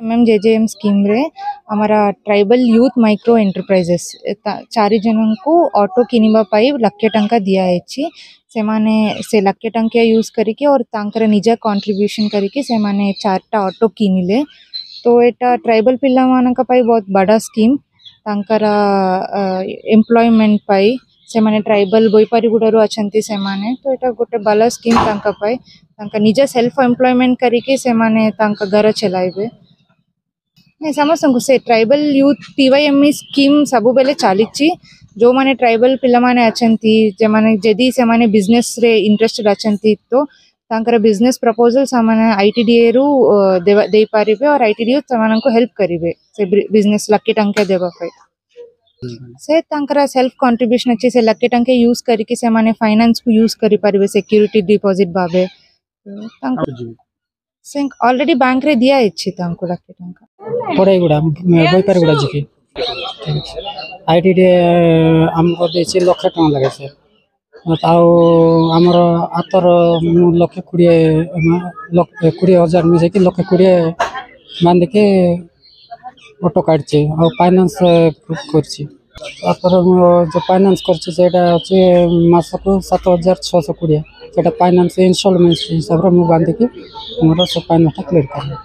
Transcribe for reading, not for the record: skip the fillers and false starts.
MMJJM scheme रे हमारा tribal youth micro enterprises 4 जनन को ऑटो किनिबा पाई लक्ष्य टंका दिया है से माने से लक्ष्य टंका यूज करके और तांकर निजा कंट्रीब्यूशन करके से माने 4टा ऑटो किनिले। तो एटा ट्राइबल पिल्ला मानक पाई बहुत बड़ा स्कीम तांकर एम्प्लॉयमेंट पाई से माने ट्राइबल बोईपारीगुड़ारू अछंती से माने। तो एटा गोटे बाला स्कीम तांका पाई तांका निजा सेल्फ एम्प्लॉयमेंट करके से माने तांका घर चलाइबे। नहीं समस्त से ट्राइबल यूथ पीवाईएमई स्कीम सब बेले चली जो माने ट्राइबल पिला माने अछंती जे माने जदी से माने बिजनेस रे इंटरेस्टेड अछंती तो तांकर बिजनेस प्रपोजल सामाने आईटीडीए रु दे पारिबे और आईटीडीए समान को हेल्प करिवे से बिजनेस लक्की टंके देबा पे से तांकर सेल्फ कंट्रीब्यूशन अच्छे से लक्की टंके यूज करके से माने फाइनेंस को यूज करि पारिबे सिक्योरिटी डिपॉजिट बाबे से ऑलरेडी बैंक रे दिया इच्छी तांको लक्की टंका पड़ेगुड़ा बोईपारीगुड़ा जी की आईटीडी हमको देछि लक्ष टका लगे से आमर आतर लक्ष 20,000 मिसे कि लक्ष 20 बांध के ऑटो काटछि और फाइनेंस करछि जो फाइनेंस करछि सेटा अछि मासको 7,620 सेटा फाइनेंस इंस्टॉलमेंट हिसाब रे मु बांध के हमर सब फाइनेंस क्लियर कर।